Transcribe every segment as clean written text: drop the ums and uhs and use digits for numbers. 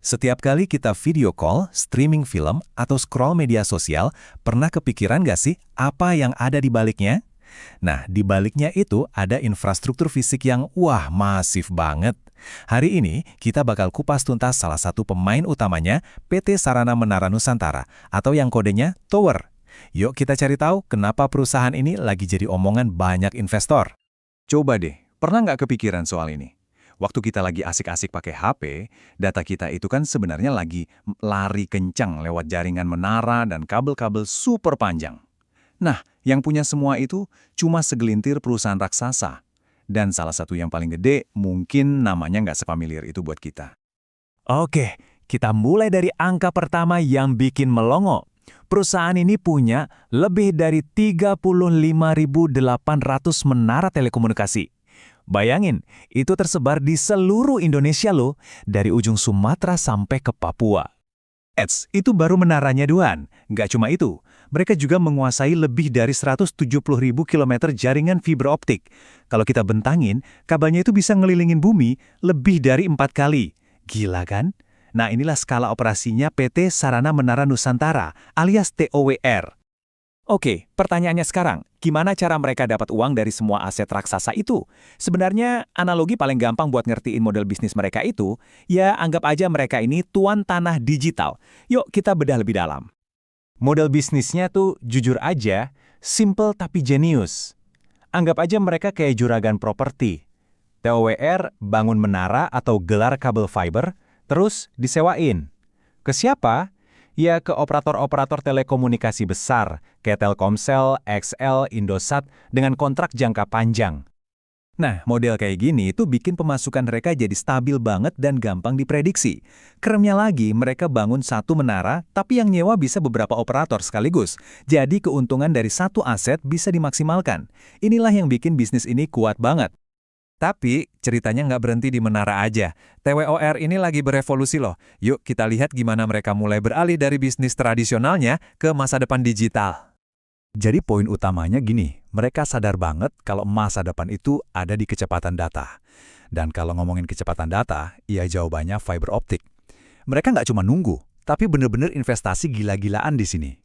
Setiap kali kita video call, streaming film, atau scroll media sosial, pernah kepikiran nggak sih apa yang ada di baliknya? Nah, di baliknya itu ada infrastruktur fisik yang masif banget. Hari ini, kita bakal kupas tuntas salah satu pemain utamanya, PT Sarana Menara Nusantara, atau yang kodenya Tower. Yuk kita cari tahu kenapa perusahaan ini lagi jadi omongan banyak investor. Coba deh, pernah nggak kepikiran soal ini? Waktu kita lagi asik-asik pakai HP, data kita itu kan sebenarnya lagi lari kencang lewat jaringan menara dan kabel-kabel super panjang. Nah, yang punya semua itu cuma segelintir perusahaan raksasa. Dan salah satu yang paling gede, mungkin namanya nggak sepamiliar itu buat kita. Oke, kita mulai dari angka pertama yang bikin melongo. Perusahaan ini punya lebih dari 35.800 menara telekomunikasi. Bayangin, itu tersebar di seluruh Indonesia loh, dari ujung Sumatera sampai ke Papua. Itu baru menaranya doang. Nggak cuma itu, mereka juga menguasai lebih dari 170.000 kilometer jaringan fiber optik. Kalau kita bentangin, kabelnya itu bisa ngelilingin bumi lebih dari 4 kali. Gila kan? Nah, inilah skala operasinya PT Sarana Menara Nusantara, alias TOWR. Oke, pertanyaannya sekarang, gimana cara mereka dapat uang dari semua aset raksasa itu? Sebenarnya, analogi paling gampang buat ngertiin model bisnis mereka itu, ya anggap aja mereka ini tuan tanah digital. Yuk kita bedah lebih dalam. Model bisnisnya tuh jujur aja, simple tapi jenius. Anggap aja mereka kayak juragan properti. TOWR bangun menara atau gelar kabel fiber, terus disewain. Ke siapa? Ya ke operator-operator telekomunikasi besar, kayak Telkomsel, XL, Indosat, dengan kontrak jangka panjang. Nah, model kayak gini itu bikin pemasukan mereka jadi stabil banget dan gampang diprediksi. Kerennya lagi, mereka bangun satu menara, tapi yang nyewa bisa beberapa operator sekaligus. Jadi keuntungan dari satu aset bisa dimaksimalkan. Inilah yang bikin bisnis ini kuat banget. Tapi, ceritanya nggak berhenti di menara aja. TWOR ini lagi berevolusi loh. Yuk kita lihat gimana mereka mulai beralih dari bisnis tradisionalnya ke masa depan digital. Jadi poin utamanya gini, mereka sadar banget kalau masa depan itu ada di kecepatan data. Dan kalau ngomongin kecepatan data, ya jawabannya fiber optik. Mereka nggak cuma nunggu, tapi bener-bener investasi gila-gilaan di sini.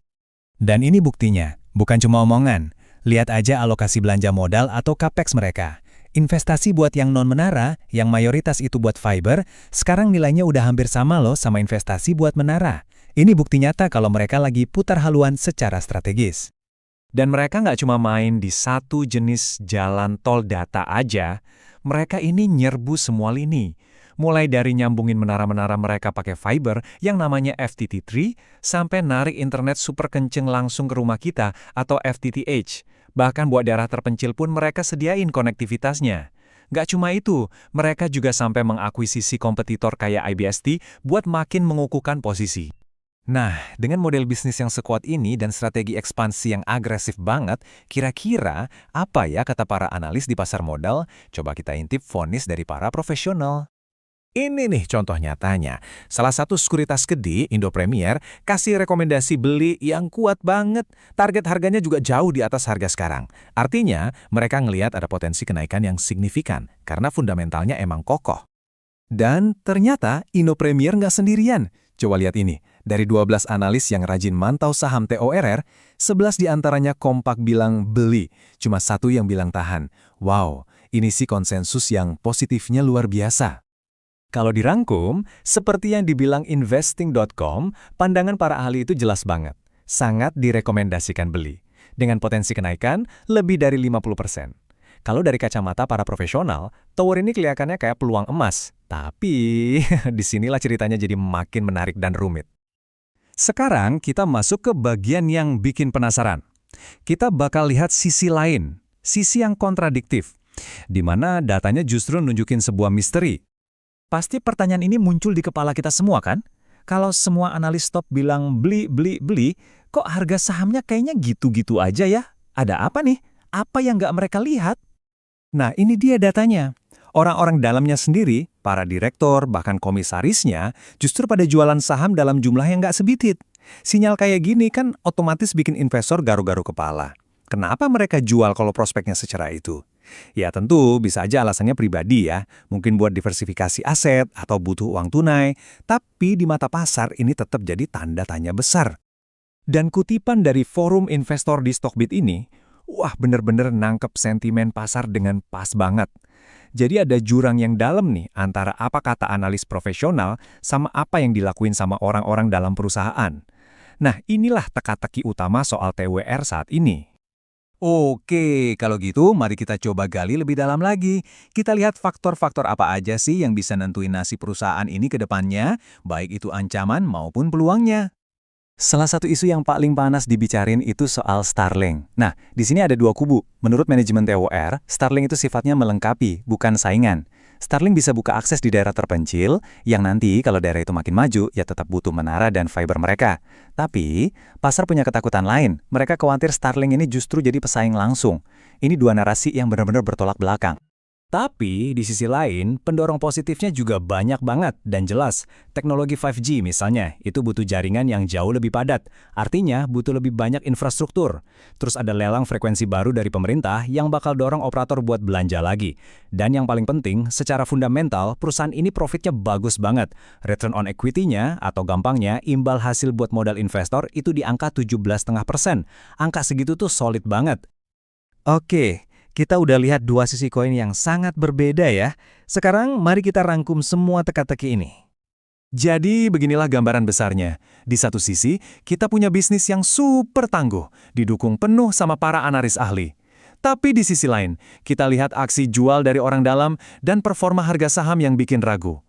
Dan ini buktinya, bukan cuma omongan. Lihat aja alokasi belanja modal atau capex mereka. Investasi buat yang non-menara, yang mayoritas itu buat fiber, sekarang nilainya udah hampir sama loh sama investasi buat menara. Ini bukti nyata kalau mereka lagi putar haluan secara strategis. Dan mereka nggak cuma main di satu jenis jalan tol data aja, mereka ini nyerbu semua lini. Mulai dari nyambungin menara-menara mereka pakai fiber yang namanya FTT3, sampai narik internet super kenceng langsung ke rumah kita atau FTTH. Bahkan buat daerah terpencil pun mereka sediain konektivitasnya. Nggak cuma itu, mereka juga sampai mengakuisisi kompetitor kayak IBST buat makin mengukuhkan posisi. Nah, dengan model bisnis yang sekuat ini dan strategi ekspansi yang agresif banget, kira-kira apa ya kata para analis di pasar modal? Coba kita intip vonis dari para profesional. Ini nih contoh nyatanya. Salah satu sekuritas gede, Indo Premier, kasih rekomendasi beli yang kuat banget. Target harganya juga jauh di atas harga sekarang. Artinya, mereka ngelihat ada potensi kenaikan yang signifikan, karena fundamentalnya emang kokoh. Dan ternyata Indo Premier nggak sendirian. Coba lihat ini, dari 12 analis yang rajin mantau saham TORR, 11 diantaranya kompak bilang beli, cuma satu yang bilang tahan. Wow, ini sih konsensus yang positifnya luar biasa. Kalau dirangkum, seperti yang dibilang investing.com, pandangan para ahli itu jelas banget. Sangat direkomendasikan beli. Dengan potensi kenaikan lebih dari 50%. Kalau dari kacamata para profesional, tower ini kelihatannya kayak peluang emas. Tapi, disinilah ceritanya jadi makin menarik dan rumit. Sekarang kita masuk ke bagian yang bikin penasaran. Kita bakal lihat sisi lain, sisi yang kontradiktif, di mana datanya justru nunjukin sebuah misteri. Pasti pertanyaan ini muncul di kepala kita semua kan? Kalau semua analis top bilang beli, kok harga sahamnya kayaknya gitu-gitu aja ya? Ada apa nih? Apa yang nggak mereka lihat? Nah, ini dia datanya. Orang-orang dalamnya sendiri, para direktur, bahkan komisarisnya, justru pada jualan saham dalam jumlah yang nggak sebitit. Sinyal kayak gini kan otomatis bikin investor garu-garu kepala. Kenapa mereka jual kalau prospeknya secara itu? Ya tentu bisa aja alasannya pribadi ya, mungkin buat diversifikasi aset atau butuh uang tunai, tapi di mata pasar ini tetap jadi tanda tanya besar. Dan kutipan dari forum investor di Stockbit ini, wah bener-bener nangkep sentimen pasar dengan pas banget. Jadi ada jurang yang dalam nih antara apa kata analis profesional sama apa yang dilakuin sama orang-orang dalam perusahaan. Nah inilah teka-teki utama soal TWR saat ini. Oke, kalau gitu mari kita coba gali lebih dalam lagi. Kita lihat faktor-faktor apa aja sih yang bisa nentuin nasib perusahaan ini ke depannya, baik itu ancaman maupun peluangnya. Salah satu isu yang paling panas dibicarain itu soal Starlink. Nah, di sini ada dua kubu. Menurut manajemen TWR, Starlink itu sifatnya melengkapi, bukan saingan. Starlink bisa buka akses di daerah terpencil, yang nanti kalau daerah itu makin maju, ya tetap butuh menara dan fiber mereka. Tapi, pasar punya ketakutan lain. Mereka khawatir Starlink ini justru jadi pesaing langsung. Ini dua narasi yang benar-benar bertolak belakang. Tapi, di sisi lain, pendorong positifnya juga banyak banget dan jelas. Teknologi 5G misalnya, itu butuh jaringan yang jauh lebih padat. Artinya, butuh lebih banyak infrastruktur. Terus ada lelang frekuensi baru dari pemerintah yang bakal dorong operator buat belanja lagi. Dan yang paling penting, secara fundamental, perusahaan ini profitnya bagus banget. Return on equity-nya, atau gampangnya, imbal hasil buat modal investor itu di angka 17,5%. Angka segitu tuh solid banget. Oke. Kita udah lihat dua sisi koin yang sangat berbeda ya. Sekarang mari kita rangkum semua teka-teki ini. Jadi beginilah gambaran besarnya. Di satu sisi, kita punya bisnis yang super tangguh, didukung penuh sama para analis ahli. Tapi di sisi lain, kita lihat aksi jual dari orang dalam dan performa harga saham yang bikin ragu.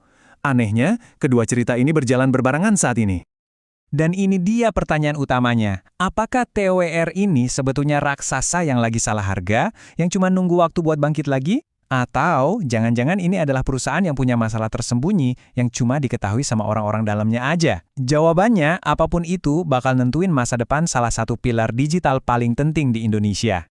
Anehnya, kedua cerita ini berjalan berbarengan saat ini. Dan ini dia pertanyaan utamanya. Apakah TWR ini sebetulnya raksasa yang lagi salah harga, yang cuma nunggu waktu buat bangkit lagi? Atau jangan-jangan ini adalah perusahaan yang punya masalah tersembunyi yang cuma diketahui sama orang-orang dalamnya aja? Jawabannya, apapun itu bakal nentuin masa depan salah satu pilar digital paling penting di Indonesia.